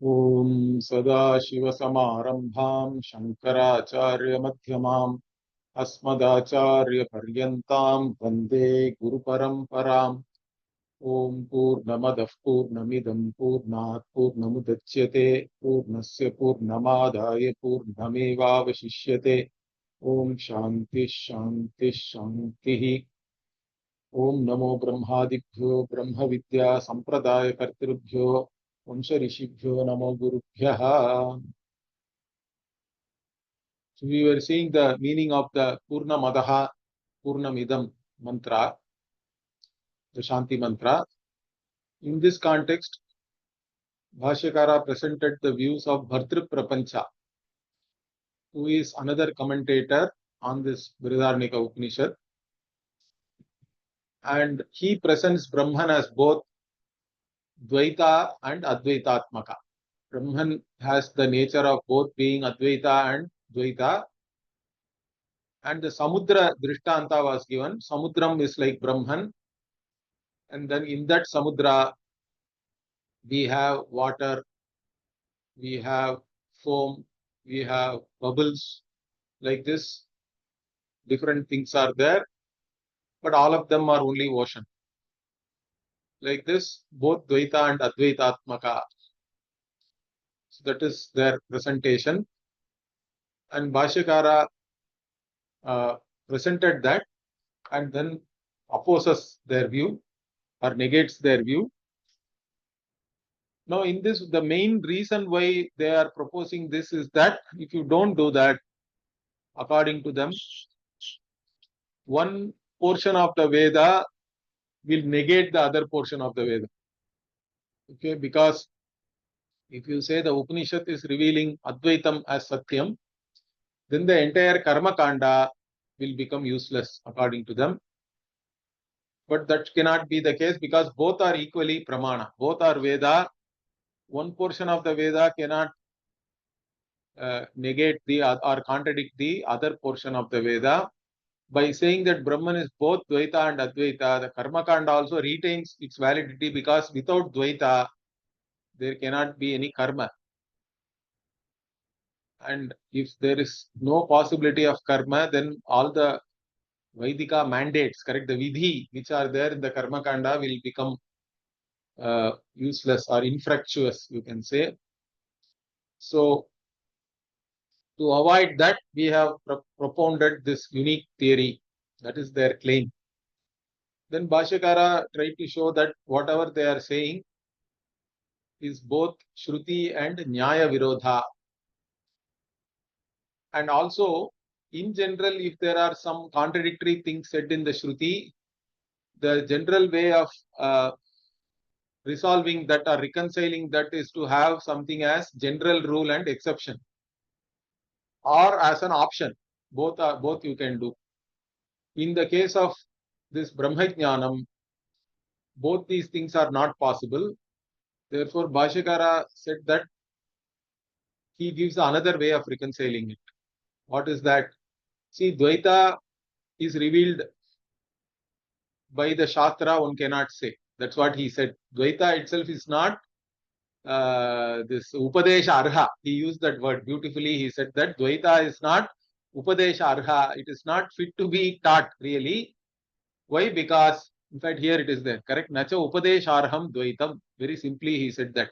ॐ सदाशिवसमारम्भां शङ्कराचार्यमध्यमाम् अस्मदाचार्यपर्यन्तां वन्दे गुरुपरम्पराम्। ॐ पूर्णमदः पूर्णमिदं पूर्णात् पूर्णमुदच्यते पूर्णस्य पूर्णमादाय पूर्णमेवावशिष्यते। ॐ शान्तिः शान्तिः शान्तिः। ॐ नमो ब्रह्मादिभ्यो ब्रह्मविद्या सम्प्रदायकर्तृभ्यो वंश ऋषिभ्यो नमो गुरुभ्यः। So we were seeing the meaning of the Purna Madaha Purnamidam mantra, the Shanti mantra. In this context, Bhashyakara presented the views of Bhartru Prapancha, who is another commentator on this Brhadaranyaka Upanishad. And he presents Brahman as both Dvaita and Advaitatmaka. Brahman has the nature of both being Advaita and Dvaita. And the Samudra Drishtanta was given. Samudram is like Brahman. And then in that Samudra, we have water, we have foam, we have bubbles. Like this, different things are there, but all of them are only ocean. Like this, both Dvaita and Advaitatmaka. So that is their presentation. And Bhashyakara presented that and then opposes their view or negates their view. Now, in this, the main reason why they are proposing this is that if you don't do that, according to them, one portion of the Veda will negate the other portion of the Veda. Okay, because if you say the Upanishad is revealing Advaitam as Satyam, then the entire Karma Kanda will become useless according to them. But that cannot be the case because both are equally Pramana. Both are Veda. One portion of the Veda cannot negate the or contradict the other portion of the Veda. By saying that Brahman is both Dvaita and Advaita, the Karma Kanda also retains its validity because without Dvaita, there cannot be any karma. And if there is no possibility of karma, then all the Vaidika mandates, correct, the vidhi which are there in the Karma Kanda will become useless or infructuous, you can say. So, to avoid that, we have propounded this unique theory. That is their claim. Then Bhashyakara tried to show that whatever they are saying is both Shruti and Nyaya Virodha. And also, in general, if there are some contradictory things said in the Shruti, the general way of resolving that or reconciling that is to have something as general rule and exception, or as an option. Both you can do. In the case of this Brahmajnanam, both these things are not possible. Therefore, Bhashyakara said that he gives another way of reconciling it. What is that? See, Dvaita is revealed by the Shastra, one cannot say. That's what he said. Dvaita itself is not this Upadesha Arha. He used that word beautifully. He said that Dvaita is not Upadesha Arha. It is not fit to be taught really. Why? Because, in fact, here it is there. Correct? Nacha Upadesha Arham Dvaitam. Very simply, he said that.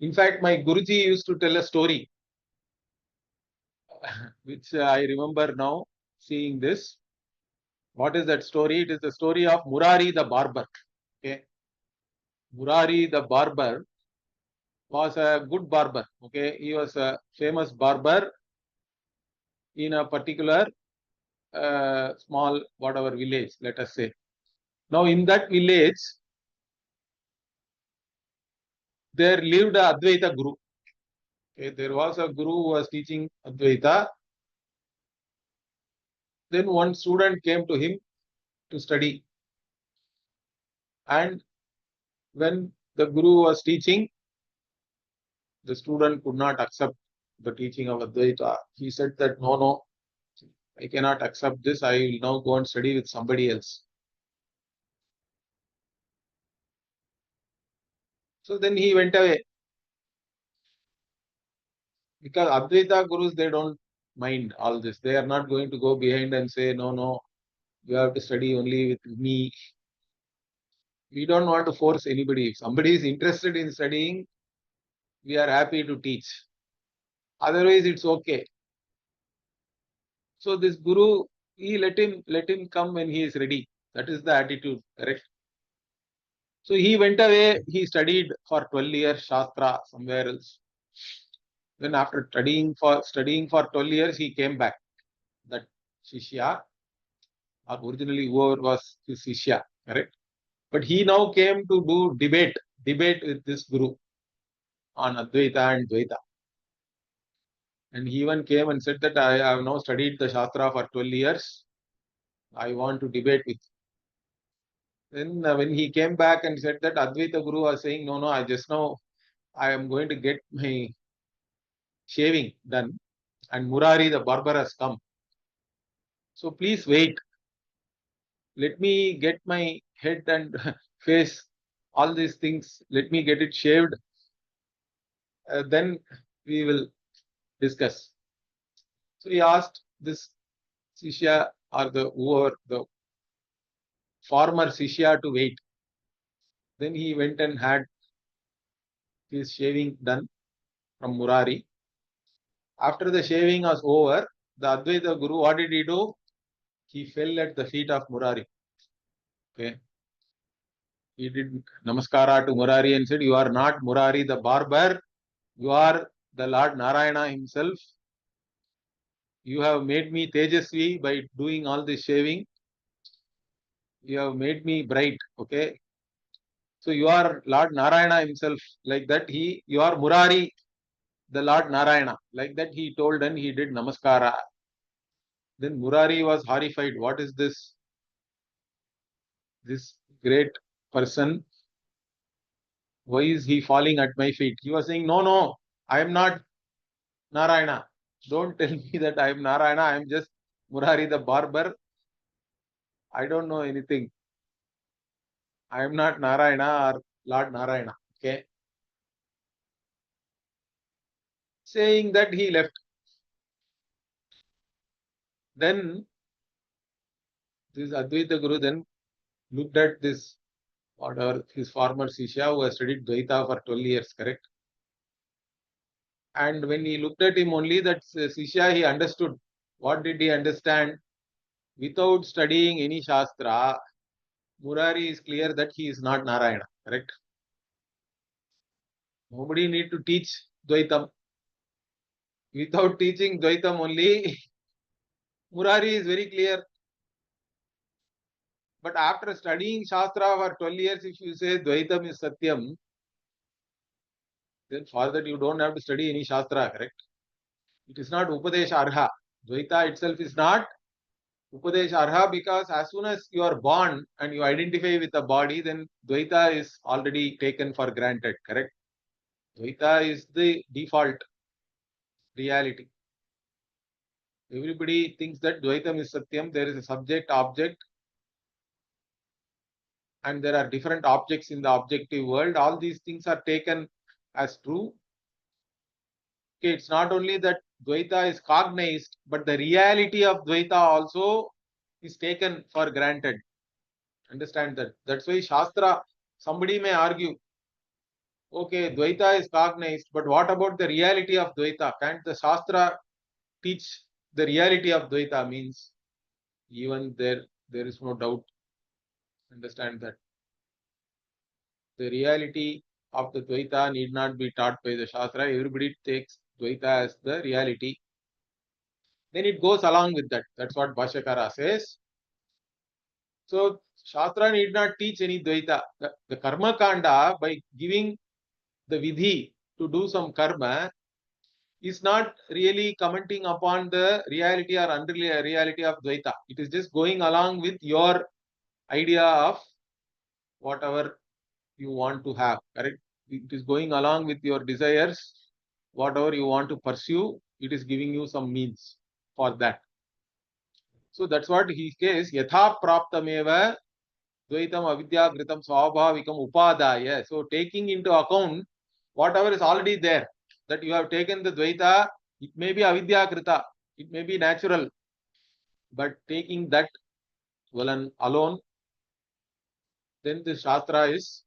In fact, my Guruji used to tell a story, which I remember now seeing this. What is that story? It is the story of Murari the barber. Okay. Murari the barber was a good barber. Okay. He was a famous barber in a particular small whatever village, let us say. Now in that village, there lived a Advaita Guru. Okay. There was a Guru who was teaching Advaita. Then one student came to him to study. And when the Guru was teaching, the student could not accept the teaching of Advaita. He said that, no, I cannot accept this. I will now go and study with somebody else. So then he went away. Because Advaita Gurus, they don't mind all this. They are not going to go behind and say, no, no, you have to study only with me. We don't want to force anybody. If somebody is interested in studying, we are happy to teach. Otherwise, it's okay. So this Guru, he let him come when he is ready. That is the attitude, correct? So he went away, he studied for 12 years Shastra somewhere else. Then after studying for 12 years, he came back. That Shishya, or originally whoever was his Shishya, correct? But he now came to do debate with this Guru on Advaita and Dvaita. And he even came and said that I have now studied the Shastra for 12 years. I want to debate with you. Then when he came back and said that, Advaita Guru was saying, no, no, I am going to get my shaving done. And Murari the barber has come. So please wait. Let me get my head and face, all these things. Let me get it shaved. Then we will discuss. So he asked this Sishya or the former Sishya to wait. Then he went and had his shaving done from Murari. After the shaving was over, the Advaita Guru, what did he do? He fell at the feet of Murari. Okay. He did namaskara to Murari and said, you are not Murari the barber. You are the Lord Narayana himself. You have made me Tejasvi by doing all this shaving. You have made me bright. Okay. So you are Lord Narayana himself. Like that, you are Murari, the Lord Narayana. Like that, he told and he did namaskara. Then Murari was horrified. What is this? This great person, why is he falling at my feet? He was saying, no, no, I am not Narayana. Don't tell me that I am Narayana. I am just Murari the barber. I don't know anything. I am not Narayana or Lord Narayana. Okay. Saying that, he left. Then this Advaita Guru then looked at this, whatever his former Sishya who has studied Dvaita for 12 years, correct? And when he looked at him only, that Sishya, he understood. What did he understand? Without studying any Shastra, Murari is clear that he is not Narayana, correct? Nobody need to teach Dvaitam. Without teaching Dvaitam only, Murari is very clear. But after studying Shastra for 12 years, if you say Dvaitam is Satyam, then for that you don't have to study any Shastra, correct? It is not Upadesha Arha. Dvaita itself is not Upadesha Arha, because as soon as you are born and you identify with the body, then Dvaita is already taken for granted, correct? Dvaita is the default reality. Everybody thinks that Dvaitam is Satyam. There is a subject, object, and there are different objects in the objective world. All these things are taken as true. Okay, it's not only that Dvaita is cognized, but the reality of Dvaita also is taken for granted. Understand that. That's why Shastra, somebody may argue, okay, Dvaita is cognized, but what about the reality of Dvaita? Can't the Shastra teach the reality of Dvaita? Means even there is no doubt. Understand that. The reality of the Dvaita need not be taught by the Shastra. Everybody takes Dvaita as the reality. Then it goes along with that. That's what Bhashyakara says. So Shastra need not teach any Dvaita. The Karma Kanda, by giving the Vidhi to do some karma, is not really commenting upon the reality or unreal reality of Dvaita. It is just going along with your idea of whatever you want to have, correct? It is going along with your desires, whatever you want to pursue, it is giving you some means for that. So that's what he says, yatha praptameva dvaitam avidyagritam swabhavikam upadaya. So taking into account whatever is already there, that you have taken the Dvaita, it may be avidya krita, it may be natural, but taking that alone, then the Shastra is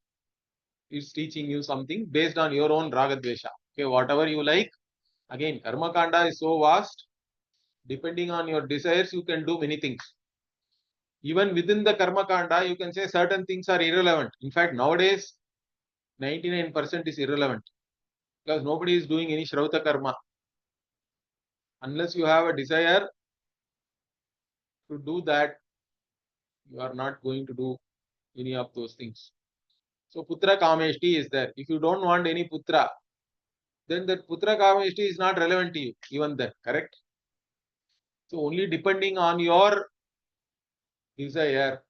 teaching you something based on your own ragadvesha. Okay, whatever you like. Again, karma kanda is so vast. Depending on your desires, you can do many things. Even within the karma kanda, you can say certain things are irrelevant. In fact, nowadays, 99% is irrelevant because nobody is doing any Shrauta karma. Unless you have a desire to do that, you are not going to do any of those things. So, putra kameshti is there. If you don't want any putra, then that putra kameshti is not relevant to you, even then, correct? So, only depending on your desire,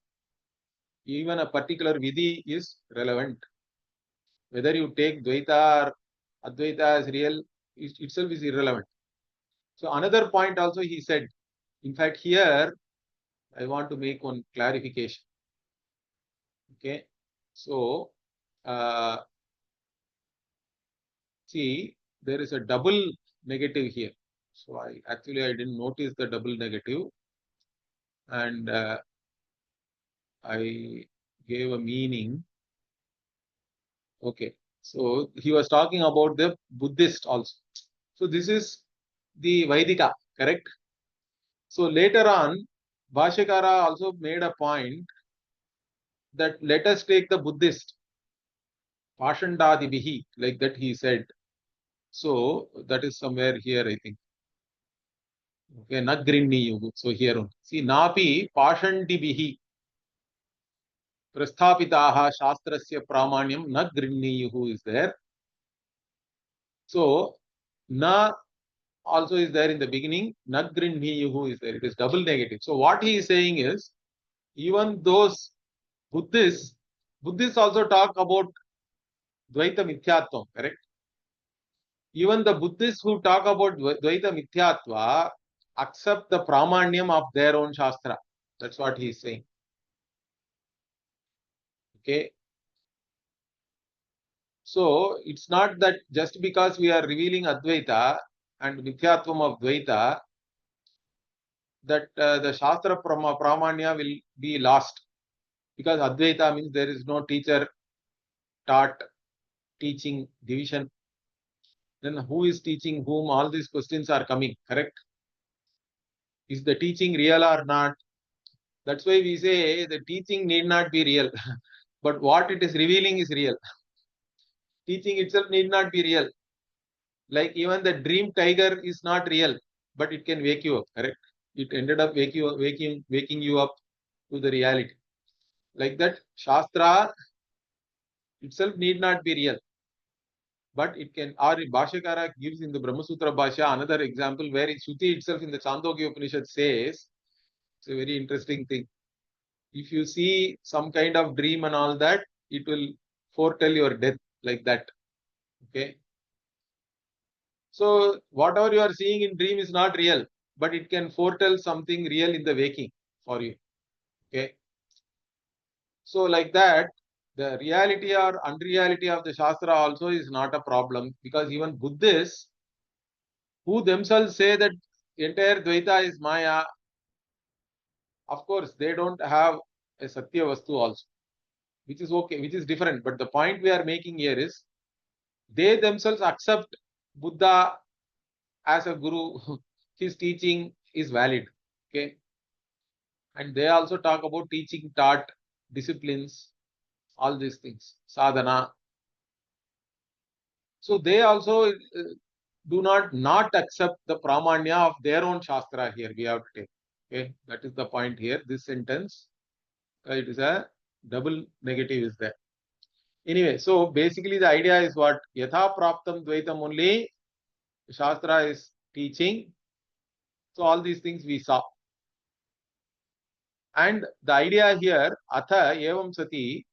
even a particular vidhi is relevant. Whether you take Dvaita or Advaita as real, itself is irrelevant. So another point also he said, in fact here I want to make one clarification. Okay, so see, there is a double negative here. So I didn't notice the double negative, and I gave a meaning. Okay, so he was talking about the Buddhist also. So this is the Vaidika, correct? So later on, Bhashyakara also made a point that let us take the Buddhist, Pashandadibihi, like that he said. So that is somewhere here, I think. Okay, Nagrinni Yugu. So here on. See, Napi Pashandibihi Prasthapitaha Shastrasya Pramanyam Nagrinni Yugu is there. So Na also is there in the beginning, Nagrinni Yugu is there. It is double negative. So what he is saying is, even those Buddhists also talk about Dvaita Mithyatvam, correct? Even the Buddhists who talk about Dvaita Mithyatva accept the Pramanyam of their own Shastra. That's what he is saying. Okay. So it's not that just because we are revealing Advaita and Mithyatvam of Dvaita, that the Shastra Pramanya will be lost. Because Advaita means there is no teacher, taught, teaching, division. Then who is teaching whom? All these questions are coming, correct? Is the teaching real or not? That's why we say the teaching need not be real, but what it is revealing is real. Teaching itself need not be real. Like even the dream tiger is not real, but it can wake you up, correct? It ended up waking you up to the reality. Like that, Shastra itself need not be real, but it can. Or Bhashyakara gives in the Brahma Sutra Bhashya another example where Shruti itself in the Chandogya Upanishad says, it's a very interesting thing. If you see some kind of dream and all that, it will foretell your death like that. Okay. So whatever you are seeing in dream is not real, but it can foretell something real in the waking for you. Okay. So like that, the reality or unreality of the Shastra also is not a problem, because even Buddhists who themselves say that entire Dvaita is Maya, of course they don't have a Satya Vastu also, which is okay, which is different. But the point we are making here is they themselves accept Buddha as a guru. His teaching is valid. Okay. And they also talk about teaching, taught, disciplines, all these things, sadhana. So they also do not accept the pramanya of their own shastra here. We have to take. Okay. That is the point here. This sentence, it is a double negative is there. Anyway, so basically the idea is what? Yatha praptam dvaitam only Shastra is teaching. So all these things we saw. And the idea here, atha evam sati,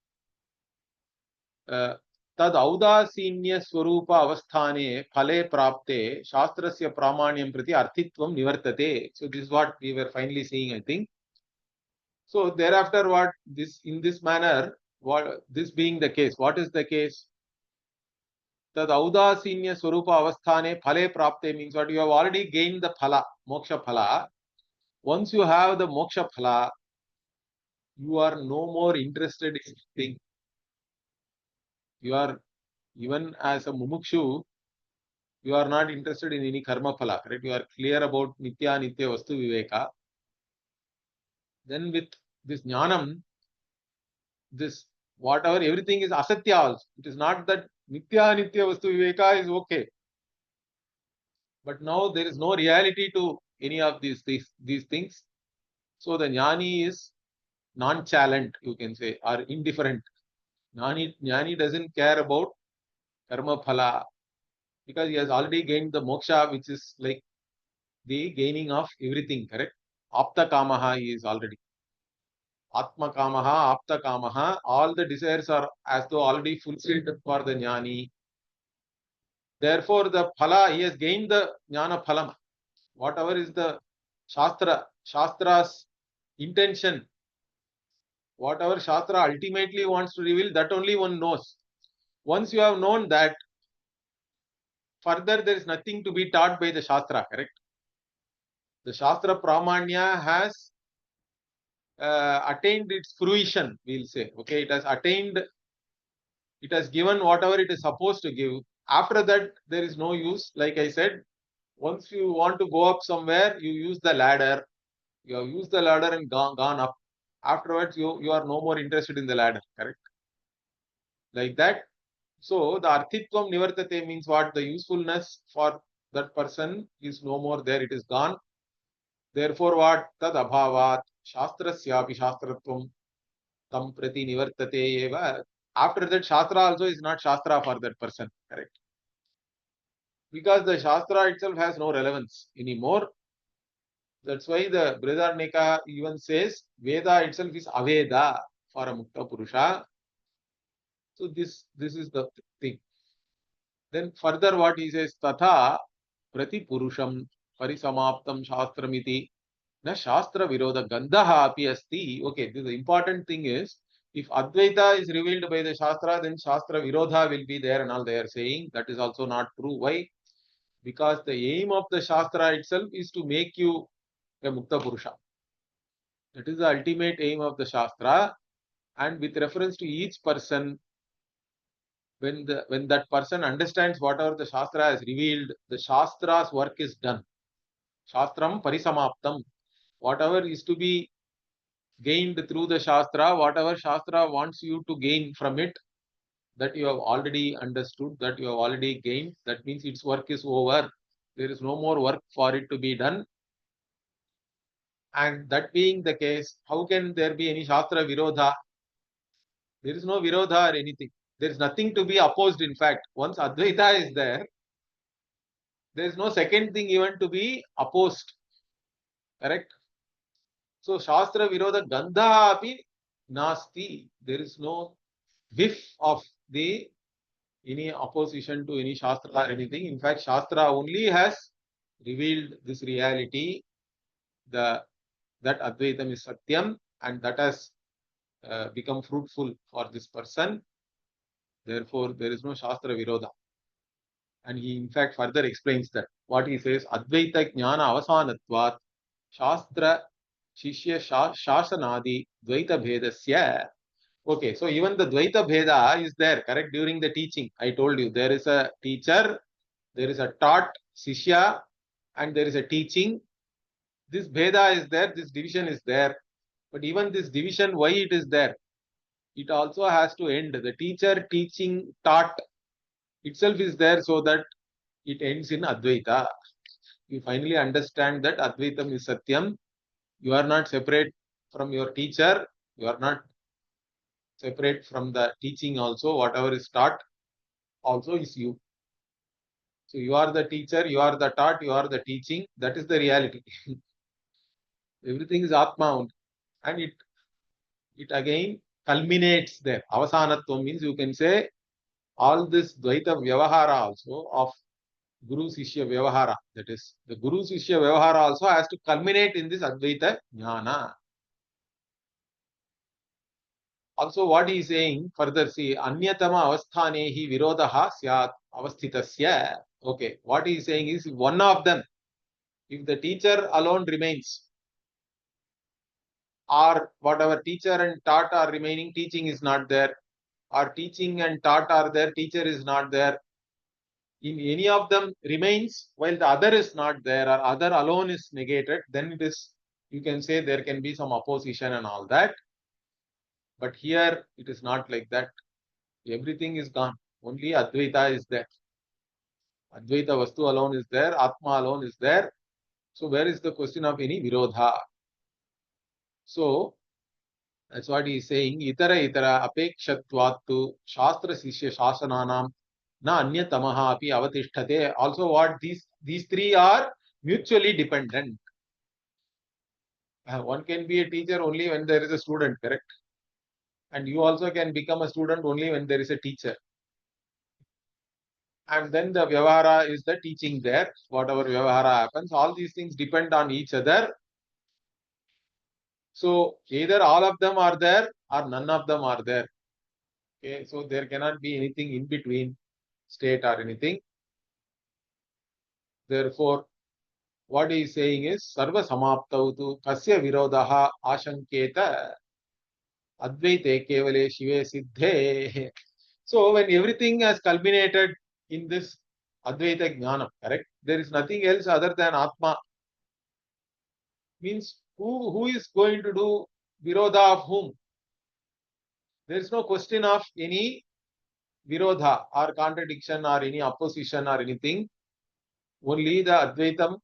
tad audasinya swarupa avasthane phale prapte shastrasya pramanyam prati arthitvam nivartate. So this is what we were finally seeing, I think. So thereafter, what this in this manner, what this being the case, what is the case? Tad audasinya swarupa avasthane phale prapte means what? You have already gained the phala, moksha phala. Once you have the moksha phala, you are no more interested in things. You are, even as a mumukshu, you are not interested in any karma phala, correct? You are clear about nitya nitya vastu viveka. Then with this jnanam, this whatever, everything is asatya also. It is not that nitya nitya vastu viveka is okay. But now there is no reality to any of these things. So the jnani is nonchalant, you can say, or indifferent. Jnani doesn't care about karma phala because he has already gained the moksha, which is like the gaining of everything, correct? Apta kamaha he is already. Atma kamaha, apta kamaha, all the desires are as though already fulfilled for the jnani. Therefore, the phala, he has gained the jnana phalam. Whatever is the shastra's intention, whatever shastra ultimately wants to reveal, that only one knows. Once you have known that, further there is nothing to be taught by the shastra, correct? The shastra pramanya has attained its fruition, we'll say. Okay, it has attained, it has given whatever it is supposed to give. After that, there is no use. Like I said, once you want to go up somewhere, you use the ladder. You have used the ladder and gone up. Afterwards, you are no more interested in the ladder, correct? Like that. So the arthitvam nivartate means what? The usefulness for that person is no more there. It is gone. Therefore, what? Tad abhavat shastrasyapi shastratvam tam prati nivartate eva. After that, shastra also is not shastra for that person, correct? Because the shastra itself has no relevance anymore. That's why the Brhadaranyaka even says Veda itself is Aveda for a Mukta Purusha. So this is the thing. Then further what he says, Tatha Prati Purusham Parisamaptam Shastramiti Na Shastra Viroda Gandhaha Api Asti. Okay, the important thing is, if Advaita is revealed by the Shastra, then Shastra Virodha will be there and all they are saying. That is also not true. Why? Because the aim of the Shastra itself is to make you a Mukta Purusha. That is the ultimate aim of the Shastra. And with reference to each person, when that person understands whatever the Shastra has revealed, the Shastra's work is done. Shastram Parisamaptam. Whatever is to be gained through the Shastra, whatever Shastra wants you to gain from it, that you have already understood, that you have already gained, that means its work is over. There is no more work for it to be done. And that being the case, how can there be any Shastra Virodha? There is no Virodha or anything. There is nothing to be opposed. In fact, once Advaita is there, there is no second thing even to be opposed. Correct? So, Shastra Virodha Gandha api nasti. There is no whiff of the any opposition to any Shastra or anything. In fact, Shastra only has revealed this reality, that Advaitam is Satyam, and that has become fruitful for this person. Therefore, there is no Shastra Virodha. And he in fact further explains that. What he says, Advaita Jnana Avasanatvat Shastra Shishya Shasanadi Dvaita Bhedasya. Okay, so even the Dvaita Bheda is there, correct, during the teaching. I told you, there is a teacher, there is a taught Shishya, and there is a teaching. This Bheda is there, this division is there. But even this division, why it is there? It also has to end. The teacher, teaching, taught itself is there so that it ends in Advaita. You finally understand that Advaitam is Satyam. You are not separate from your teacher. You are not separate from the teaching also. Whatever is taught also is you. So you are the teacher, you are the taught, you are the teaching. That is the reality. Everything is Atma, and it again culminates there. Avasanatvam means you can say all this Dvaita Vyavahara also of Guru Sishya Vyavahara. That is, the Guru Sishya Vyavahara also has to culminate in this Advaita Jnana. Also, what he is saying further, see, anyatama avasthanehi virodaha syat avasthitasya. Okay, what he is saying is one of them. If the teacher alone remains, or whatever teacher and taught are remaining, teaching is not there, or teaching and taught are there, teacher is not there. In any of them remains while the other is not there, or other alone is negated, then it is, you can say there can be some opposition and all that. But here it is not like that. Everything is gone. Only Advaita is there. Advaita Vastu alone is there. Atma alone is there. So where is the question of any Virodha? So that's what he is saying. Itara itara apekshatvattu shastra sishya shasananam na anyatamaha api avatishthate. Also what these three are mutually dependent. One can be a teacher only when there is a student, correct? And you also can become a student only when there is a teacher. And then the vyavahara is the teaching there. Whatever vyavahara happens, all these things depend on each other. So either all of them are there or none of them are there. Okay, so there cannot be anything in between state or anything. Therefore, what he is saying is sarva samaptautu kasya virodaha ashanketa advaite kevale shive siddhe. So when everything has culminated in this advaita jnana, correct? There is nothing else other than Atma. Means who is going to do virodha of whom? There is no question of any virodha or contradiction or any opposition or anything. Only the Advaita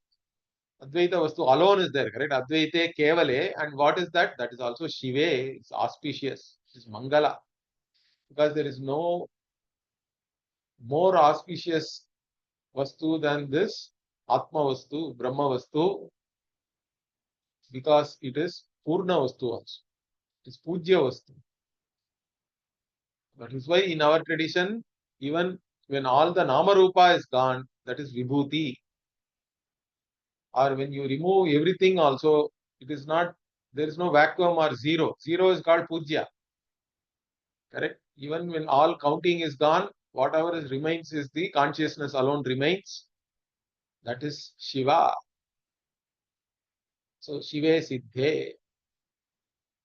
Vastu alone is there, correct? Advaite Kevale, and what is that? That is also Shive, it's auspicious, it's Mangala. Because there is no more auspicious Vastu than this Atma Vastu, Brahma Vastu, because it is Purna Vastu also. It is Pujya Vastu. That is why in our tradition, even when all the Nama Rupa is gone, that is Vibhuti. Or when you remove everything also, it is not, there is no vacuum or zero. Zero is called Pujya. Correct? Even when all counting is gone, whatever is remains is the consciousness alone remains. That is Shiva. So Shive Siddhe.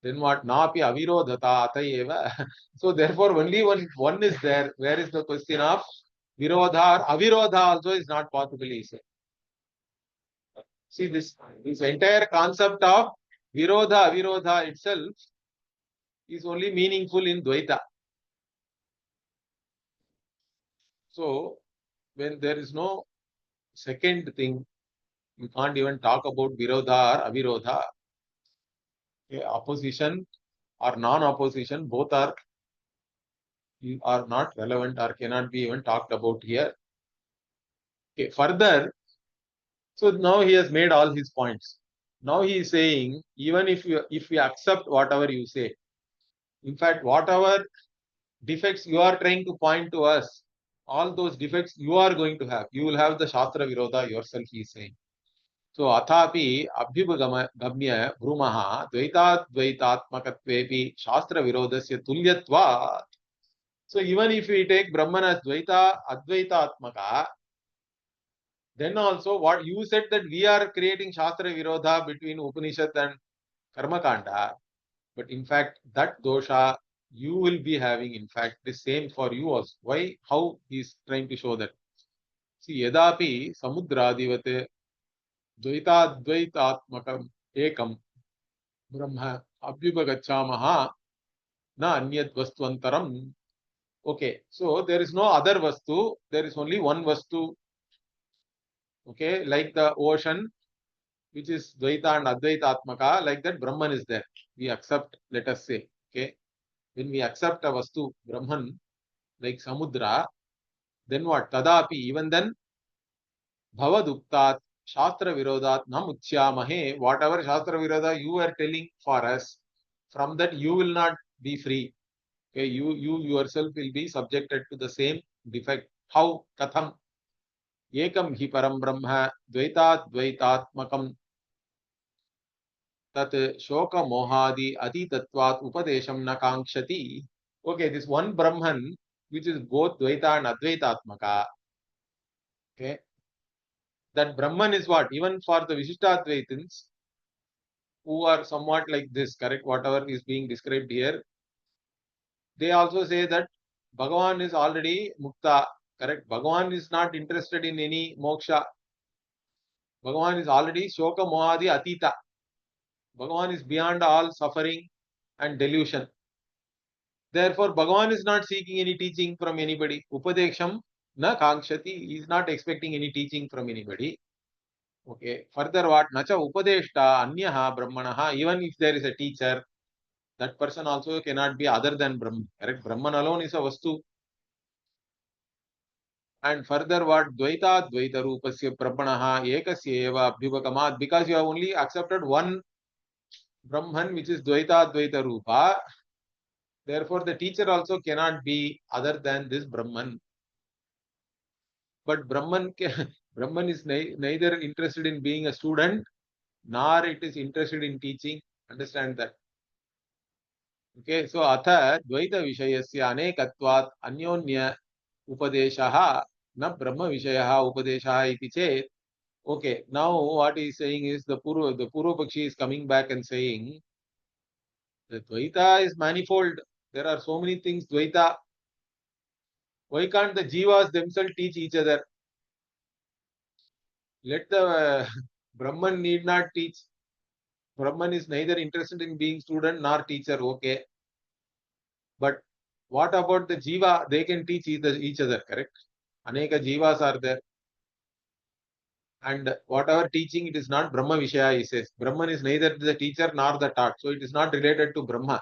Then what? Napi avirodhata atayeva. So therefore only one is there. Where is the question of virodha or avirodha also is not possible, he said. See this entire concept of virodha, avirodha itself is only meaningful in Dvaita. So when there is no second thing, you can't even talk about virodha or avirodha. Okay, opposition or non-opposition, both are not relevant or cannot be even talked about here. Okay, further, so now he has made all his points. Now he is saying, even if we accept whatever you say, in fact, whatever defects you are trying to point to us, all those defects you are going to have. You will have the Shastra Virodha yourself, he is saying. So, athapi abhyupagamya bhrumaha dvaitatmakatvepi Shastra Virodhasya tulyatva. So, even if we take Brahman as Dvaita, Advaitatmaka, then also what you said that we are creating Shastra Virodha between Upanishad and Karma Kanda. But in fact, that dosha you will be having, in fact, the same for you also. Why? How he is trying to show that. See, yadapi samudradivate dvaitadvaitatmakam ekam brahma abhyupagacchamaha na anyat vastvantaram. Okay, so there is no other vastu, there is only one vastu. Okay, like the ocean, which is Dvaita and Advaita Atmaka, like that Brahman is there. We accept, let us say. Okay, when we accept a Vastu, Brahman, like Samudra, then what? Tadapi, even then, Bhavaduktat, Shastra Virodat, Nam Uchyamahe, whatever Shastra Viroda you are telling for us, from that you will not be free. Okay, you yourself will be subjected to the same defect. How? Katham? Ekam hi param brahma, dvaitat dvaitatmakam. tat shoka mohadi atitatvat upadesham na kankshati. Okay, this one Brahman, which is both Dvaita and Advaitatmaka. Okay, that Brahman is what? Even for the Vishishtadvaitins, who are somewhat like this, correct? Whatever is being described here, they also say that Bhagavan is already Mukta, correct? Bhagavan is not interested in any moksha. Bhagavan is already Shoka Mohadi Atita. Bhagavan is beyond all suffering and delusion. Therefore, Bhagavan is not seeking any teaching from anybody. Upadeksham na kankshati. He is not expecting any teaching from anybody. Okay. Further, what? Nacha upadeshta anyaha brahmanaha. Even if there is a teacher, that person also cannot be other than Brahman. Correct? Brahman alone is a vastu. And further, what? Dvaita dvaita rupasya brahmanaha ekasya eva abhyupakamat. Because you have only accepted one Brahman, which is dvaita dvaita rupa. Therefore, the teacher also cannot be other than this Brahman. But Brahman is neither interested in being a student nor it is interested in teaching. Understand that. Okay, so atha dvaita vishayasya anekatvat anyonya upadeshaha na brahma vishayaha upadeshaha iti chet. Okay, now what he is saying is the Purva Pakshi is coming back and saying the Dvaita is manifold. There are so many things Dvaita. Why can't the Jivas themselves teach each other? Let the Brahman need not teach. Brahman is neither interested in being student nor teacher, okay. But what about the Jiva? They can teach each other, correct? Aneka Jivas are there. And whatever teaching, it is not Brahma Vishaya, he says. Brahman is neither the teacher nor the taught. So it is not related to Brahman.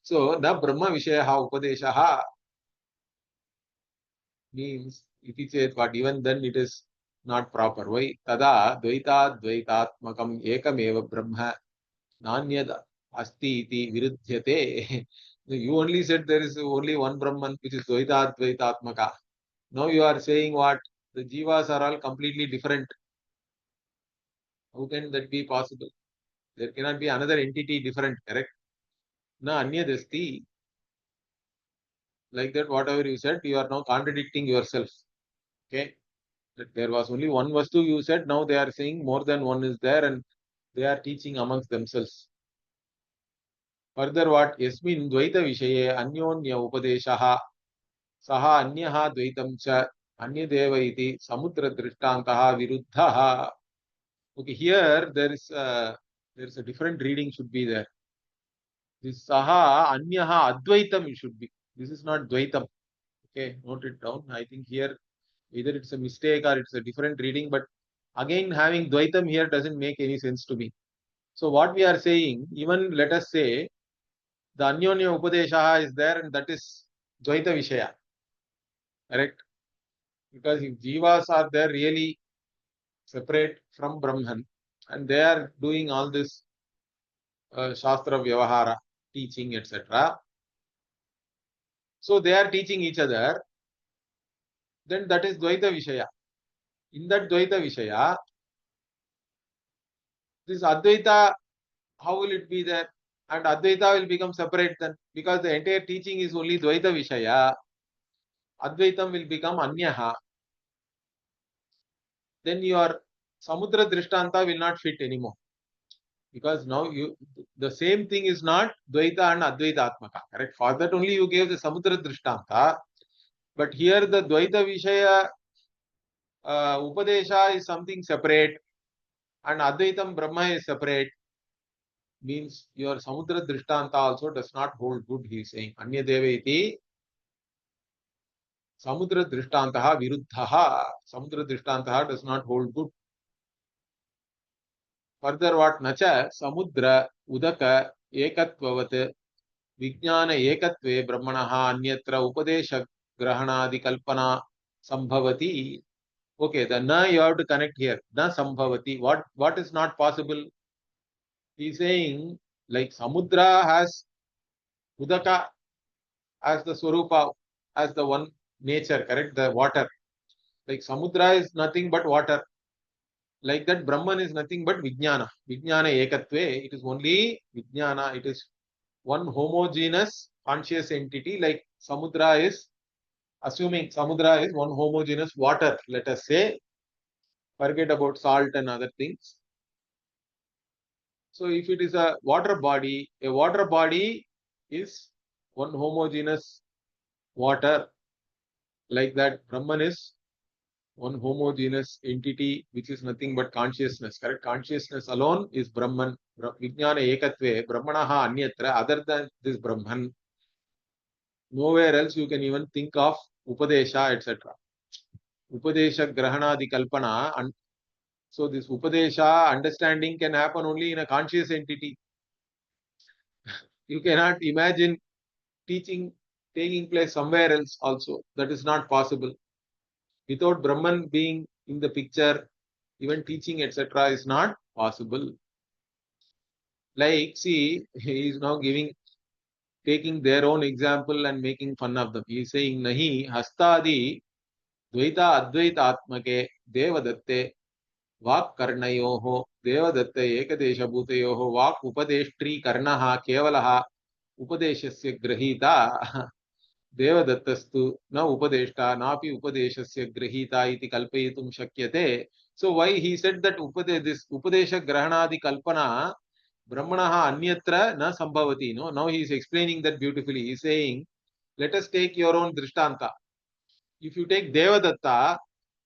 So, na Brahma Vishayaha Upadeshaha means, iti chet, what even then it is not proper. Why? Tada Dvaita Dvaitatmakam Ekameva Brahma Nanyad Asti iti Viruddhyate. You only said there is only one Brahman, which is Dvaita Dvaitatmaka. Now you are saying what? The Jivas are all completely different. How can that be possible? There cannot be another entity different, correct? Na anyadasti. Like that, whatever you said, you are now contradicting yourself. Okay? That there was only one vastu you said, now they are saying more than one is there and they are teaching amongst themselves. Further, what? Yasmin dvaita vishaye anyonya upadeshaha saha anyaha dvaitam cha anyadeva iti samudra drishtantaha viruddhaha. Okay, here there is a different reading should be there. This saha anyaha advaitam it should be. This is not dvaitam. Okay, note it down. I think here either it's a mistake or it's a different reading, but again having dvaitam here doesn't make any sense to me. So what we are saying, even let us say the anyonya upadeshaha is there and that is dvaita vishaya. Correct? Because if jivas are there really separate from Brahman and they are doing all this Shastra Vyavahara, teaching, etc. So they are teaching each other, then that is Dvaita Vishaya. In that Dvaita Vishaya, this Advaita, how will it be there? And Advaita will become separate then, because the entire teaching is only Dvaita Vishaya. Advaitam will become Anyaha. Then your Samudra Drishtanta will not fit anymore. Because now the same thing is not Dvaita and Advaita Atmaka. Correct? For that only you gave the Samudra Drishtanta. But here the Dvaita Vishaya Upadesha is something separate and Advaitam Brahma is separate. Means your Samudra Drishtanta also does not hold good, he is saying. Anyadeva iti Samudra Drishtantaha Viruddhaha. Samudra Drishtantaha does not hold good. Further, what? Nacha Samudra Udaka Ekatvavat Vijnana Ekatve Brahmanaha Anyatra Upadesha Grahanadi Kalpana Sambhavati. Okay, the na you have to connect here. Na Sambhavati. What is not possible? He is saying like Samudra has Udaka as the Swarupa, as the one nature, correct? The water. Like Samudra is nothing but water. Like that, Brahman is nothing but Vijnana. Vijnana ekatve. It is only Vijnana. It is one homogeneous conscious entity. Like Samudra is, assuming Samudra is one homogeneous water, let us say, forget about salt and other things. So if it is a water body is one homogeneous water. Like that, Brahman is one homogeneous entity which is nothing but consciousness. Correct? Consciousness alone is Brahman. Vijnana ekatve, Brahmanaha anyatra, other than this Brahman. Nowhere else you can even think of Upadesha, etc. Upadesha Grahanadi Kalpana. And so this Upadesha understanding can happen only in a conscious entity. You cannot imagine teaching taking place somewhere else also. That is not possible. Without Brahman being in the picture, even teaching, etc., is not possible. Like, see, he is now taking their own example and making fun of them. He is saying, Nahi hastadi dvaita advaita atmake devadatte vak karnayoho devadatte ekadesha bhutayoho vak upadeshtri karnaha kevalaha upadeshasya grahita devadattastu na upadeshta napi upadeshasya grahita iti kalpayitum shakyate. So why he said that this upadesha grahanadi kalpana brahmanaha anyatra na sambhavati. No, now he is explaining that beautifully. He is saying, let us take your own drishtanta. If you take Devadatta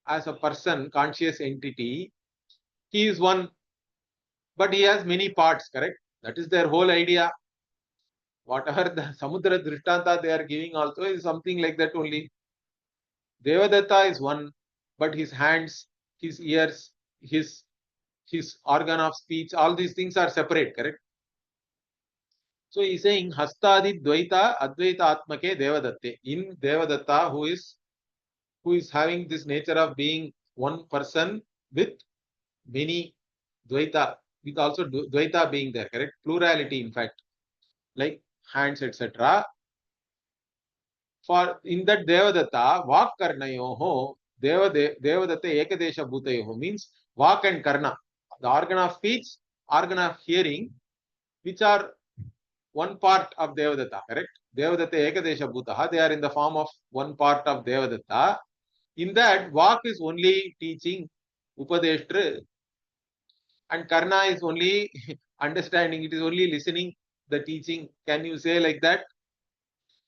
as a person, conscious entity, he is one, but he has many parts, correct? That is their whole idea. Whatever the Samudra Drishtanta they are giving also is something like that only. Devadatta is one, but his hands, his ears, his organ of speech, all these things are separate, correct? So he is saying Hastadi Dvaita Advaita Atmake Devadatte. In Devadatta, who is having this nature of being one person with many Dvaita, with also Dvaita being there, correct? Plurality, in fact, like hands, etc. For in that Devadatta, Vak Karnayoho, Devadatta Ekadesha Bhutayoho means Vak and Karna, the organ of speech, organ of hearing, which are one part of Devadatta, correct? Devadatta Ekadesha Bhutaha, they are in the form of one part of Devadatta. In that, Vak is only teaching, Upadeshtra, and Karna is only understanding, it is only listening, the teaching. Can you say like that?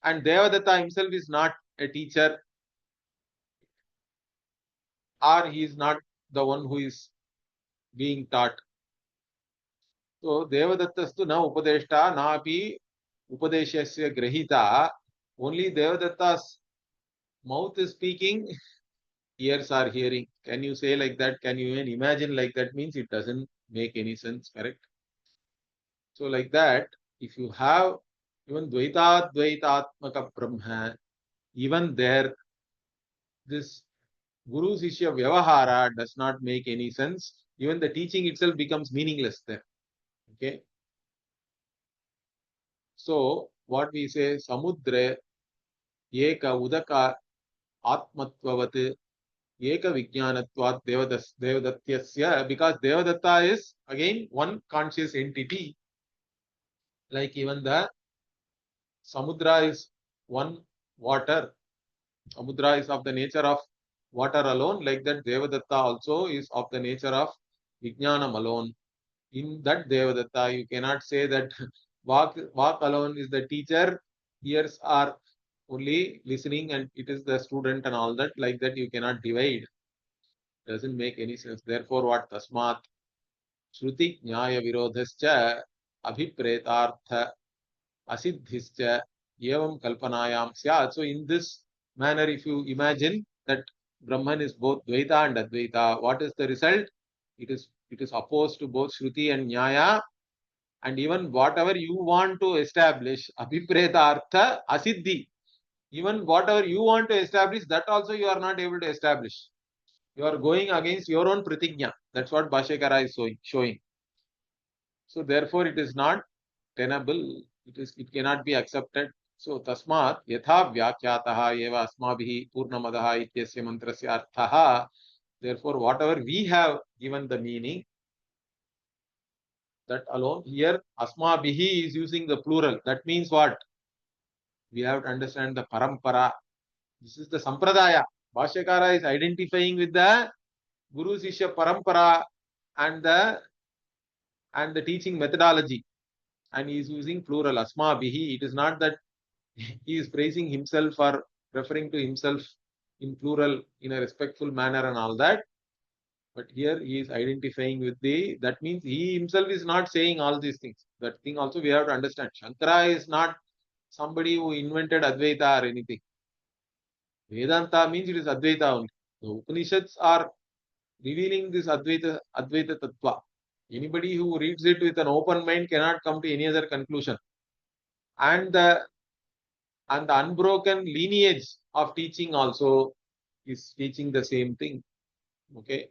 And Devadatta himself is not a teacher, or he is not the one who is being taught. So Devadattastu na upadeshta na api upadeshasya grahita. Only Devadatta's mouth is speaking, ears are hearing. Can you say like that? Can you even imagine like that? Means it doesn't make any sense, correct? So like that, if you have even Dvaita Brahma, even there, this Guru Sishya Vyavahara does not make any sense. Even the teaching itself becomes meaningless there. Okay. So what we say, Samudra, Eka Udaka Atmatvavat, Eka Vijnanatvat Devadatyasya, because Devadatta is again one conscious entity. Like even the Samudra is one water. Samudra is of the nature of water alone, like that Devadatta also is of the nature of Vijnanam alone. In that Devadatta, you cannot say that Vak alone is the teacher, ears are only listening and it is the student and all that. Like that, you cannot divide. Doesn't make any sense. Therefore, what Tasmat Shruti Nyaya Virodhascha Abhipretartha Asiddhischa Evam Kalpanayam Syat. So, in this manner, if you imagine that Brahman is both Dvaita and Advaita, what is the result? It is opposed to both Shruti and Nyaya, and even whatever you want to establish, Abhipreta Artha Asiddhi, even whatever you want to establish, that also you are not able to establish. You are going against your own Pratignya. That's what Bhashyakara is showing. So therefore it is not tenable. It cannot be accepted. So tasmat yatha vyakyataha eva asmabhihi purnamadaha ityasya mantrasya arthaha Therefore, whatever we have given the meaning, that alone. Here, asmabihi is using the plural. That means what? We have to understand the parampara. This is the sampradaya. Bhashyakara is identifying with the Guru Sishya parampara and the teaching methodology. And he is using plural, asmabihi. It is not that he is praising himself or referring to himself in plural in a respectful manner and all that. But here he is identifying with that means he himself is not saying all these things. That thing also we have to understand. Shankara is not somebody who invented Advaita or anything. Vedanta means it is Advaita only. The Upanishads are revealing this Advaita Tattva. Anybody who reads it with an open mind cannot come to any other conclusion. And the unbroken lineage of teaching also is teaching the same thing. Okay.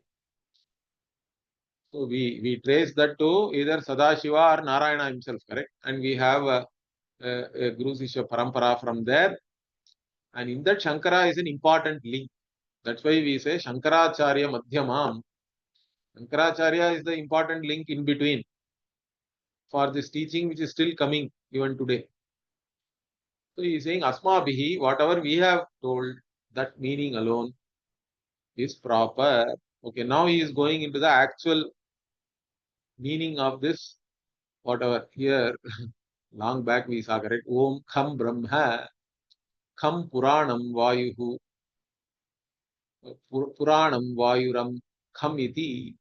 So we trace that to either Sadashiva or Narayana himself, correct? And we have a Guru Sishya Parampara from there. And in that Shankara is an important link. That's why we say Shankaracharya Madhyamam. Shankaracharya is the important link in between for this teaching which is still coming even today. So he is saying Asmabihi, whatever we have told, that meaning alone is proper. Okay, now he is going into the actual meaning of this, whatever here, long back we saw, correct? Om Kham Brahma, Kham Puranam Vayuhu, Puranam Vayuram Kham iti,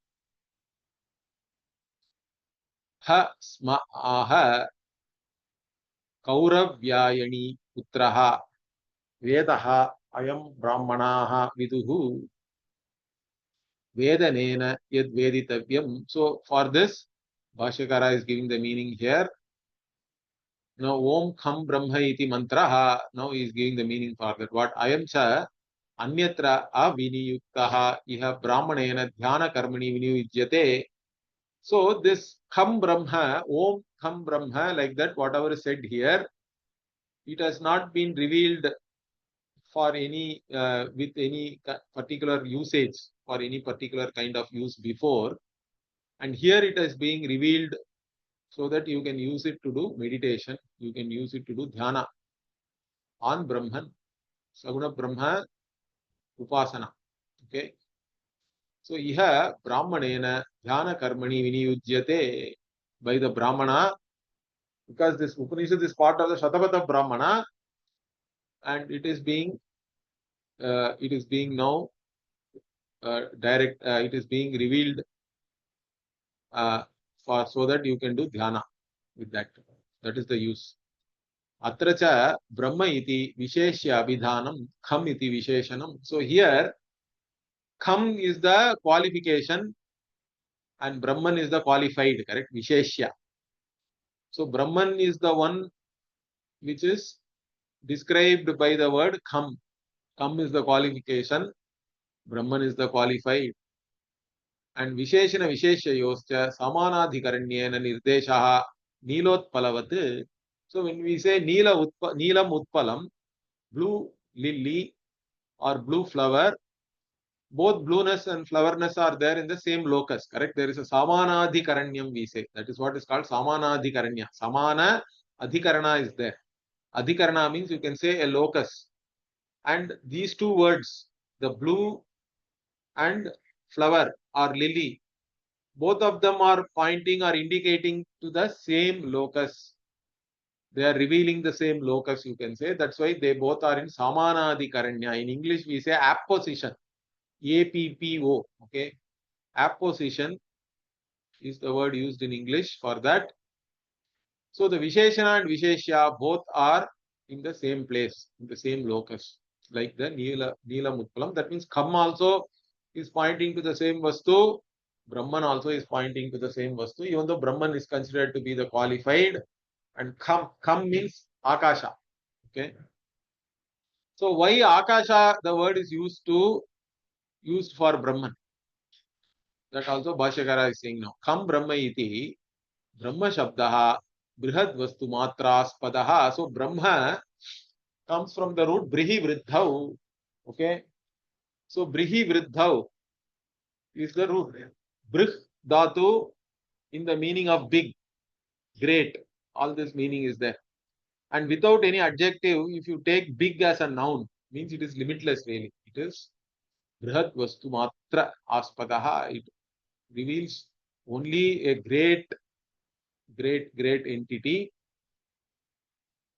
Ha Sma Aha, Kauravyayani Putraha, Vedaha Ayam Brahmanaha Viduhu, Vedanena Yad Veditavyam. So for this, Bhashyakara is giving the meaning here. Now, Om Kham Brahma iti mantraha. Now he is giving the meaning for that. What? Ayam cha anyatra aviniyuktaha iha brahmanena dhyana karmani viniyujyate. So this Kham Brahma, Om Kham Brahma, like that, whatever is said here, it has not been revealed for any, with any particular usage, for any particular kind of use before. And here it is being revealed so that you can use it to do meditation, you can use it to do dhyana on Brahman, Saguna Brahma Upasana. Okay. So iha Brahmanena dhyana karmani viniyujyate, by the Brahmana, because this Upanishad is part of the Shatabata Brahmana, and it is being now it is being revealed for so that you can do dhyana with that. That is the use. Atra cha Brahma iti visheshya abhidhanam, Kham iti visheshanam. So here Kham is the qualification and Brahman is the qualified, correct? Visheshya. So Brahman is the one which is described by the word Kham. Kham is the qualification, Brahman is the qualified. And Visheshana Visheshayoscha Samanadhikaranyena Nirdeshaha Nilotpalavat. So when we say Neelam Utpalam, blue lily or blue flower, both blueness and flowerness are there in the same locus, correct? There is a Samanadhikaranyam, we say. That is what is called Samanadhikaranya. Samana Adhikarana is there. Adhikarana means you can say a locus. And these two words, the blue and flower or lily, both of them are pointing or indicating to the same locus. They are revealing the same locus, you can say. That's why they both are in Samanadhikaranya. In English, we say apposition. APPO. Okay. Apposition is the word used in English for that. So the Visheshana and Visheshya both are in the same place, in the same locus, like the Neela Mutpalam. That means Kham also is pointing to the same Vastu. Brahman also is pointing to the same Vastu, even though Brahman is considered to be the qualified. And Kham means Akasha. Okay. So why Akasha, the word is used for Brahman? That also Bhashyakara is saying now. Kham Brahma iti Brahma Shabdaha Brihad Vastu Matraspadaha. So Brahma comes from the root Brihi Vriddhau. Okay. So Brihi Vriddhau. is the root. Brih dhatu in the meaning of big, great. All this meaning is there. And without any adjective, if you take big as a noun, means it is limitless really. It is Brihat Vastu Matra Aspadaha. It reveals only a great entity,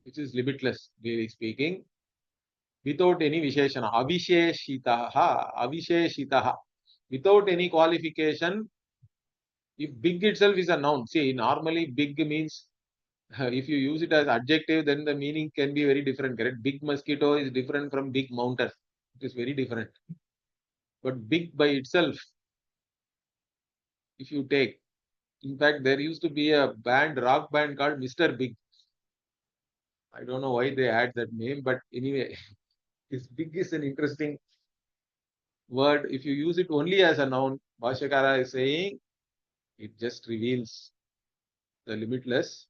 which is limitless, really speaking, without any Visheshana. Avisheshitaha. Without any qualification, if big itself is a noun, see, normally big means, if you use it as adjective, then the meaning can be very different, correct? Big mosquito is different from big mountain. It is very different. But big by itself, if you take, in fact, there used to be a band, rock band called Mr. Big. I don't know why they had that name, but anyway, this big is an interesting word. If you use it only as a noun, Bhashyakara is saying it just reveals the limitless.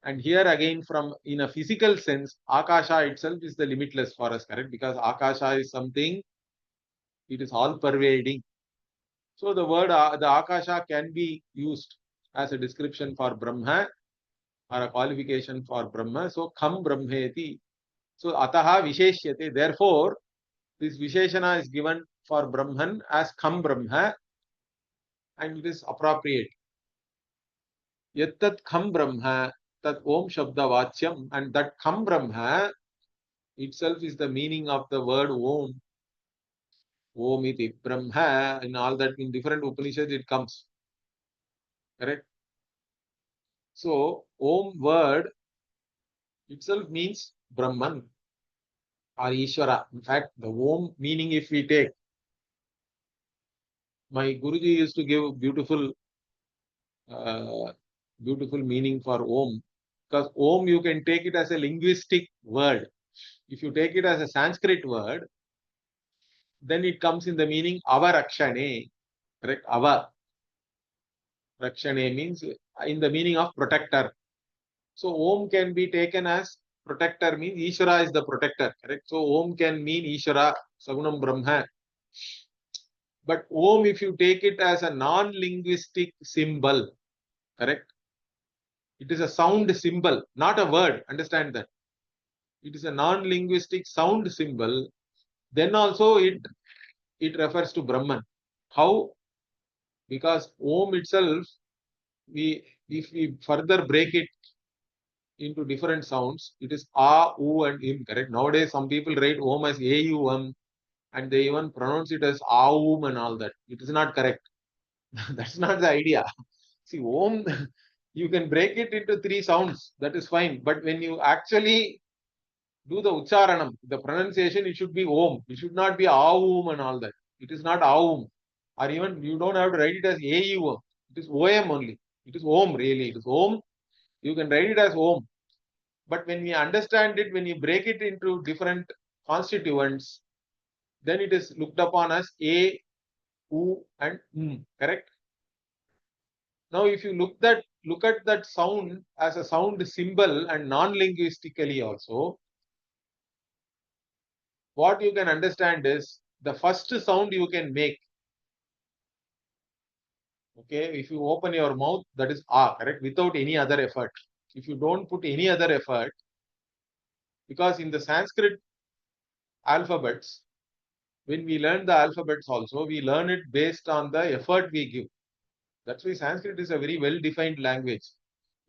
And here again, from in a physical sense, Akasha itself is the limitless for us, correct? Because Akasha is something, it is all pervading. So the word, the Akasha can be used as a description for Brahma or a qualification for Brahma. So Kham Brahmeti. So Ataha Visheshyate. Therefore, this Visheshana is given for Brahman as Kham Brahma, and it is appropriate. Yattat Kham Brahma, Tat Om Shabda Vachyam, and that Kham Brahma itself is the meaning of the word Om. Om iti Brahma, in all that, in different Upanishads it comes. Correct? So, Om word itself means Brahman or Ishvara. In fact, the Om meaning, if we take, my Guruji used to give uh, beautiful meaning for Om. Because Om, you can take it as a linguistic word. If you take it as a Sanskrit word, then it comes in the meaning Ava Rakshane. Correct? Ava Rakshane means in the meaning of protector. So Om can be taken as protector, means Ishvara is the protector. Correct? So Om can mean Ishvara, Sagunam Brahma. But Om, if you take it as a non-linguistic symbol, correct? It is a sound symbol, not a word. Understand that. It is a non-linguistic sound symbol. Then also it refers to Brahman. How? Because Om itself, if we further break it into different sounds, it is A, U, and Im. Correct. Nowadays, some people write Om as A-U-M, and they even pronounce it as Aum and all that. It is not correct. That's not the idea. See, Om, you can break it into three sounds. That is fine. But when you actually do the Ucharanam, the pronunciation, it should be Om. It should not be Aum and all that. It is not Aum. Or even you don't have to write it as AUM. It is OM only. It is Om really. It is Om. You can write it as Om. But when we understand it, when you break it into different constituents, then it is looked upon as A, U, and correct? Now, if you look at that sound as a sound symbol and non-linguistically also, what you can understand is the first sound you can make. Okay, if you open your mouth, that is ah, correct, without any other effort. If you don't put any other effort, because in the Sanskrit alphabets, when we learn the alphabets also, we learn it based on the effort we give. That's why Sanskrit is a very well-defined language.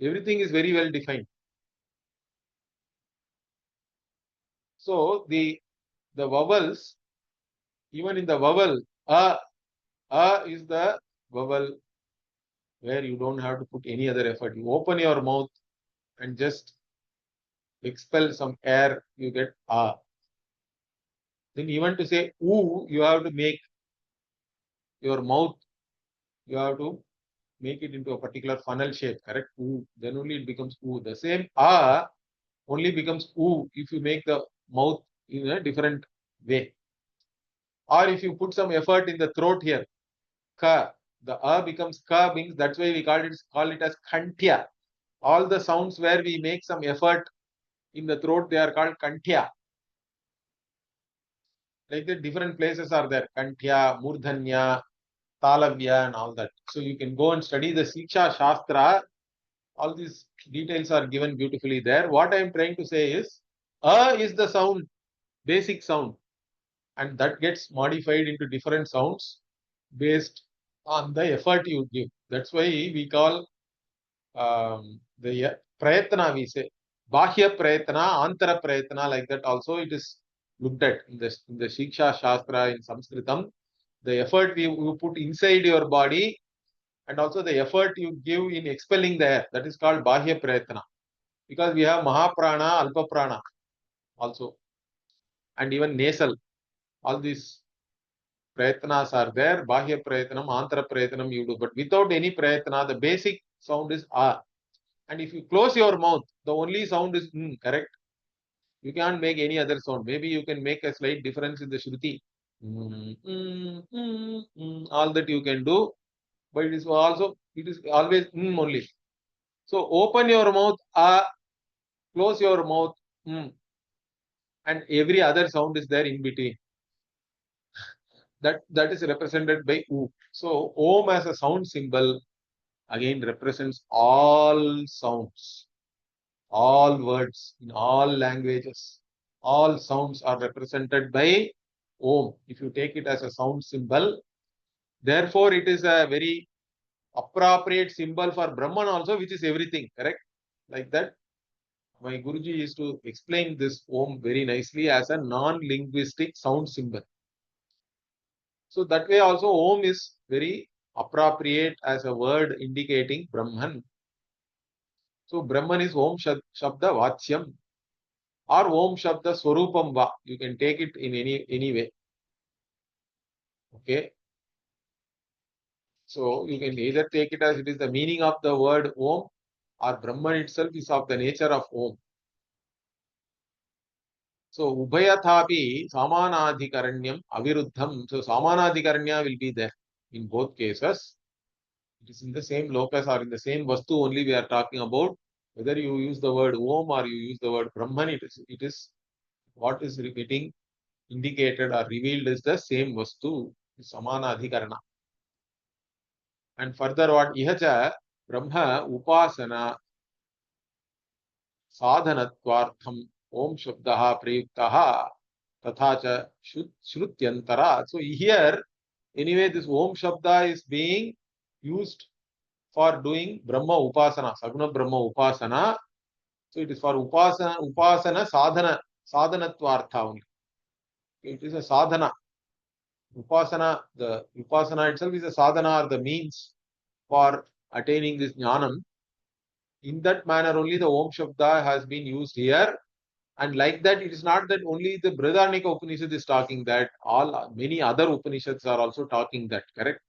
Everything is very well defined. So the vowels, even in the vowel, is the vowel where you don't have to put any other effort. You open your mouth and just expel some air, you get a. Then even to say oo, you have to make your mouth, you have to make it into a particular funnel shape, correct? Oo. Then only it becomes oo. The same a only becomes oo if you make the mouth in a different way. Or if you put some effort in the throat here, ka, the a becomes ka, means that's why we call it as kantya. All the sounds where we make some effort in the throat, they are called kantya. Like the different places are there, kantya, murdhanya, Talavya and all that. So you can go and study the Siksha Shastra. All these details are given beautifully there. What I am trying to say is, is the sound, basic sound, and that gets modified into different sounds based on the effort you give. That's why we call the prayatna, we say. Bhashya prayatna, antara prayatna, like that also it is looked at in the Shiksha Shastra in Sanskritam. The effort you put inside your body and also the effort you give in expelling the air, that is called Bhashya prayatna. Because we have Mahaprana, Alpa Prana also, and even nasal. All these prayatnas are there. Bhashya prayatnam, antara prayatnam you do. But without any prayatna, the basic sound is A. And if you close your mouth, the only sound is correct. You can't make any other sound. Maybe you can make a slight difference in the Shruti. All that you can do, but it is always only. So open your mouth, close your mouth, and every other sound is there in between. That is represented by U. So Om as a sound symbol again represents all sounds, all words in all languages. All sounds are represented by Om. If you take it as a sound symbol, therefore it is a very appropriate symbol for Brahman also, which is everything, correct? Like that. My Guruji used to explain this Om very nicely as a non-linguistic sound symbol. So that way also Om is very appropriate as a word indicating Brahman. So Brahman is Om Shabda Vachyam or Om Shabda Swarupam Va. You can take it in any way. Okay. So you can either take it as it is the meaning of the word Om or Brahman itself is of the nature of Om. So Ubhayathapi Samanadhikaranyam Aviruddham. So Samanadhikaranya will be there in both cases. It is in the same locus or in the same vastu only we are talking about. Whether you use the word Om or you use the word Brahman, it is what is repeating, indicated or revealed is the same vastu, Samana Adhikarana. And further what Ihacha Brahma Upasana Sadhanatvartham Om Shabdaha Prayuktaha Tathacha Shrutyantara. So here, anyway, this Om Shabda is being used for doing Brahma Upasana, Saguna Brahma Upasana. So it is for Upasana Sadhanatvartha only. It is a sadhana. The Upasana itself is a sadhana or the means for attaining this jnanam. In that manner only the Om Shabda has been used here. And like that, it is not that only the Brhadaranyaka Upanishad is talking that, many other Upanishads are also talking that, correct?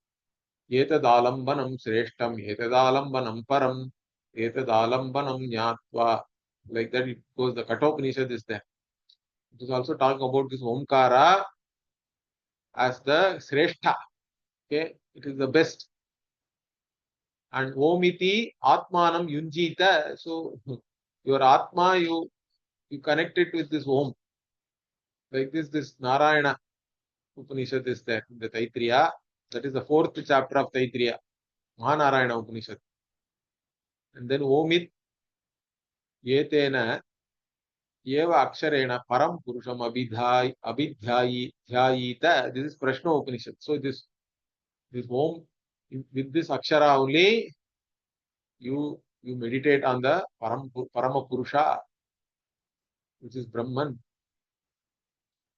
Etadalambanam sreshtam, etadalambanam param, etadalambanam nyatva. Like that it goes, the Kathopanishad is there. It is also talking about this Omkara as the Sreshta. Okay, it is the best. And Omiti Atmanam Yunjita. So your Atma, you connect it with this Om. Like this Narayana Upanishad is there in the Taittiriya. That is the 4th chapter of Taittiriya, Mahanarayana Upanishad. And then Omit Yetena Yeva Aksharena Param Purusham Abhidhyayita. This is Prashna Upanishad. So this Om, with this Akshara only, you meditate on the Parama Purusha, which is Brahman.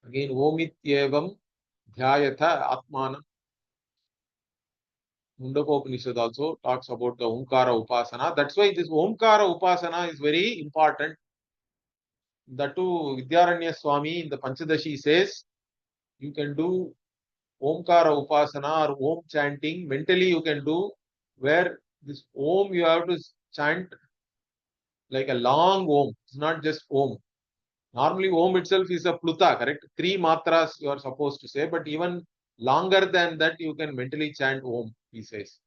Again, Omit Yevam Dhyayatha Atmanam. Mundakopanishad also talks about the Omkara Upasana. That's why this Omkara Upasana is very important. That too, Vidyaranya Swami in the Panchadashi says, you can do Omkara Upasana or Om chanting. Mentally you can do, where this Om you have to chant like a long Om. It's not just Om. Normally Om itself is a Pluta, correct? 3 matras you are supposed to say, but even longer than that you can mentally chant Om, he says.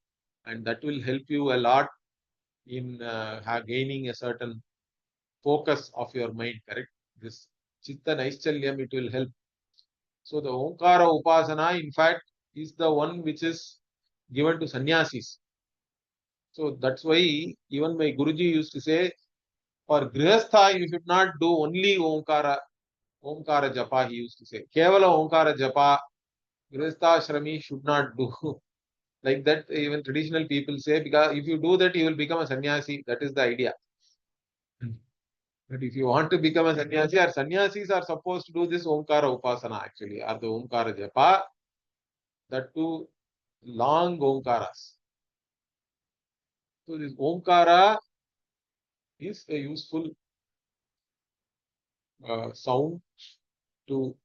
And that will help you a lot in gaining a certain focus of your mind, correct? This Chitta Naischalyam, it will help. So the Omkara Upasana, in fact, is the one which is given to sannyasis. So that's why even my Guruji used to say, for Grihastha, you should not do only Omkara Japa, he used to say. Kevala Omkara Japa, Grihastha Shrami should not do. Like that, even traditional people say, because if you do that, you will become a sannyasi. That is the idea. But if you want to become a sannyasi, or sannyasis are supposed to do this Omkara Upasana actually, or the Omkara Japa, that too long Omkaras. So this Omkara is a useful sound to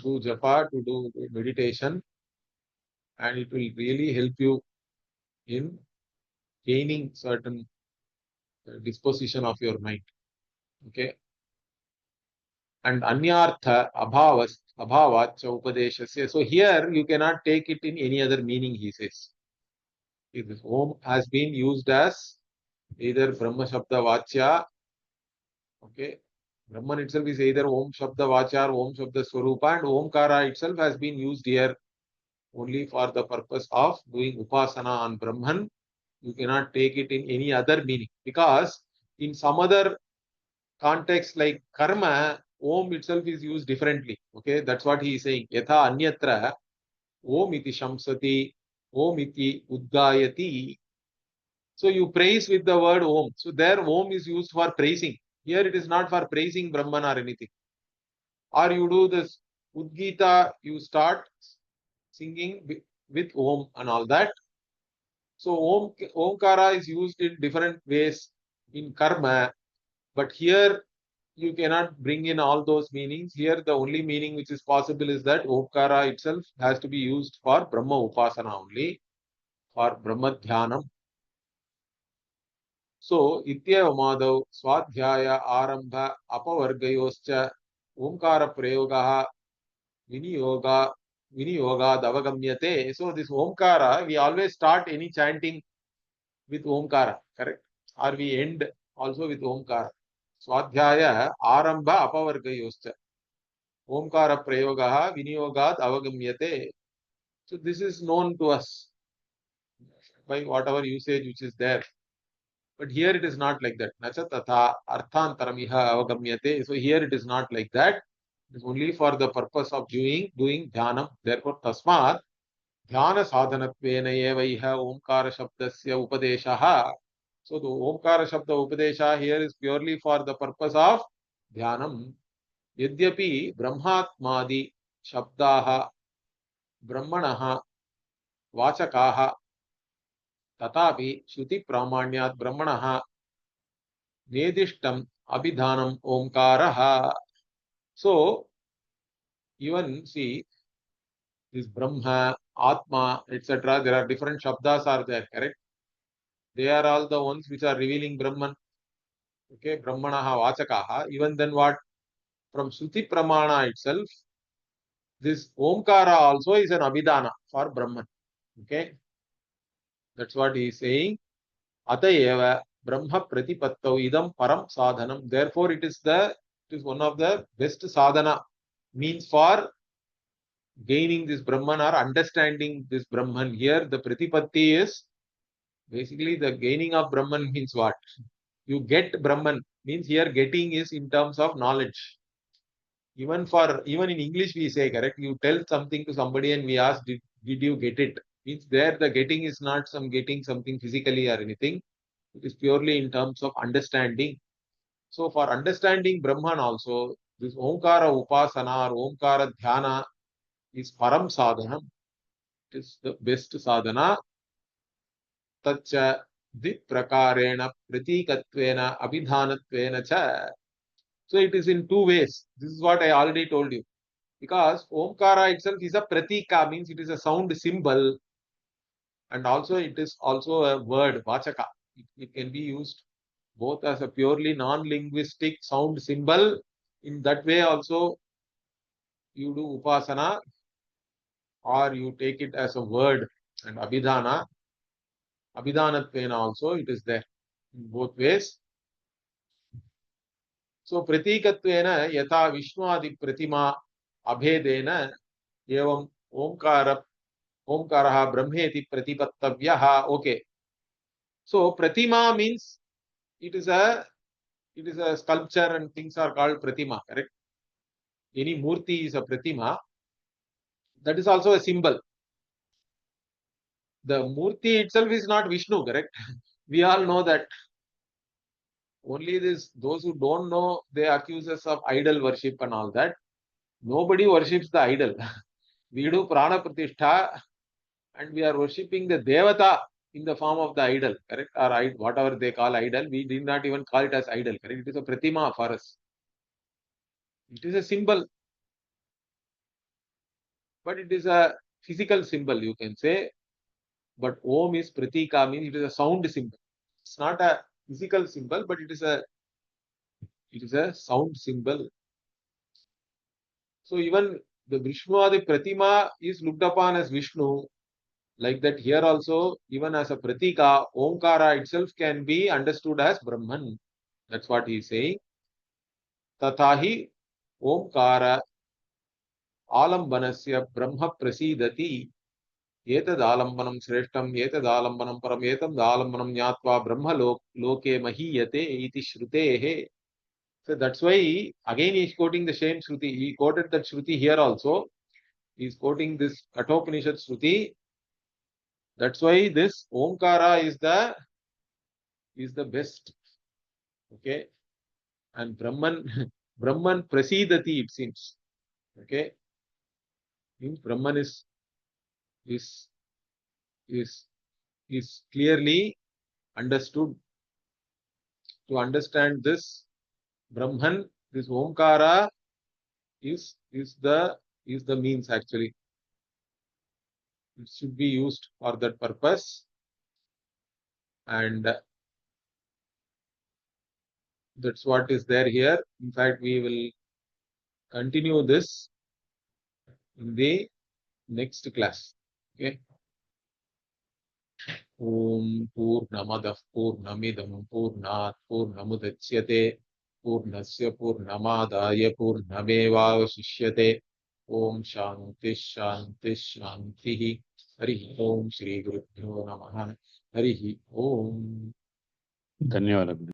do japa, to do meditation, and it will really help you in gaining certain disposition of your mind. Okay. And anyartha abhavacha upadeshasya. So here you cannot take it in any other meaning, he says. This Om has been used as either Brahma Shabda Vachya. Okay. Brahman itself is either Om Shabda Vachya or Om Shabda Swarupa, and Omkara itself has been used here only for the purpose of doing upasana on Brahman. You cannot take it in any other meaning, because in some other context like karma, Om itself is used differently. Okay, that's what he is saying. Yatha anyatra Om iti shamsati, Om iti udgayati. So you praise with the word Om. So there Om is used for praising. Here it is not for praising Brahman or anything. Or you do this Udgita, you start singing with Om and all that. So Omkara is used in different ways in karma, but here you cannot bring in all those meanings. Here the only meaning which is possible is that Omkara itself has to be used for Brahma Upasana only, for Brahma Dhyanam. So Ityeva Madhav Swadhyaya Arambha Apavargayoscha Omkara Prayogaha Viniyoga Viniyoga Davagamyate. So this Omkara, we always start any chanting with Omkara, correct? Or we end also with Omkara. Swadhyaya Arambha Apavargayoscha. Omkara Prayogaha Viniyogad Avagamyate. So this is known to us by whatever usage which is there. But here it is not like that. Nacha tatha arthantaramiha avagamyate. So here it is not like that. It is only for the purpose of doing dhyanam. Therefore, tasmat dhyana sadhanatvena eva iha omkara shabdasya upadeshaha. So the omkara shabda upadesha here is purely for the purpose of dhyanam. Yadyapi brahmatmadi shabdaha brahmanaha vachakaha tatapi shruti pramanyat brahmanaha nedishtam abhidhanam omkaraha. So even see this Brahma, Atma, etc. There are different shabdas are there, correct? They are all the ones which are revealing Brahman. Okay, Brahmanaha Vachakaha. Even then what? From Shruti Pramana itself, this Omkara also is an Abhidhana for Brahman. Okay, that's what he is saying. Atayeva Brahma Pratipattau idam param sadhanam. Therefore, it is one of the best sadhana means for gaining this Brahman or understanding this Brahman. Here, the Pratipatti is basically the gaining of Brahman means what? You get Brahman means here getting is in terms of knowledge. Even in English we say, correct, you tell something to somebody and we ask, did you get it? Means there the getting is not some getting something physically or anything. It is purely in terms of understanding. So for understanding Brahman also, this Omkara Upasana or Omkara Dhyana is Param Sadhana. It is the best sadhana. Tacha Diprakarena Pratikattvena Abhidhanatvena cha. So it is in two ways. This is what I already told you. Because Omkara itself is a pratika, means it is a sound symbol, and also it is also a word, vachaka. It can be used both as a purely non-linguistic sound symbol. In that way also you do upasana, or you take it as a word and abhidhana. Abhidhanatvena also it is there in both ways. So pratikattvena yatha Vishnu adi pratima abhedena evam omkara Omkaraha Brahmeti Pratipattavyaha. Okay. So Pratima means it is a sculpture and things are called Pratima, correct? Any Murti is a Pratima. That is also a symbol. The Murti itself is not Vishnu, correct? We all know that. Only those who don't know, they accuse us of idol worship and all that. Nobody worships the idol. We do Prana Pratishtha and we are worshipping the Devata in the form of the idol, correct? Or whatever they call idol, we did not even call it as idol, correct? It is a Pratima for us. It is a symbol, but it is a physical symbol, you can say. But Om is Pratika, means it is a sound symbol. It's not a physical symbol, but it is a sound symbol. So even the Vishnu, the Pratima is looked upon as Vishnu. Like that here also, even as a Pratika, Omkara itself can be understood as Brahman. That's what he is saying. Tatahi Omkara Alambanasya Brahma Prasidati Etad Alambanam Sreshtam Etad Alambanam Param Etad Alambanam Nyatva Brahma Loke Mahiyate Iti Shrutehe. So that's why again he is quoting the same Shruti. He quoted that Shruti here also. He is quoting this Kathopanishad Shruti. That's why this Omkara is the best. Okay. And Brahman Brahman Prasidati, it seems. Okay. Means Brahman is is is clearly understood. To understand this Brahman, this Omkara is the means actually. It should be used for that purpose. And that's what is there here. In fact, we will continue this in the next class. Okay. Om Purnamadah Purnamidam Purnat Purnamudachyate Purnasya Purnamadaya Purnamevavasishyate. Om Shanti Shanti Shanti. Hari Om Shri Gurubhyo Namaha. Hari Om. ధన్యవాదాలు.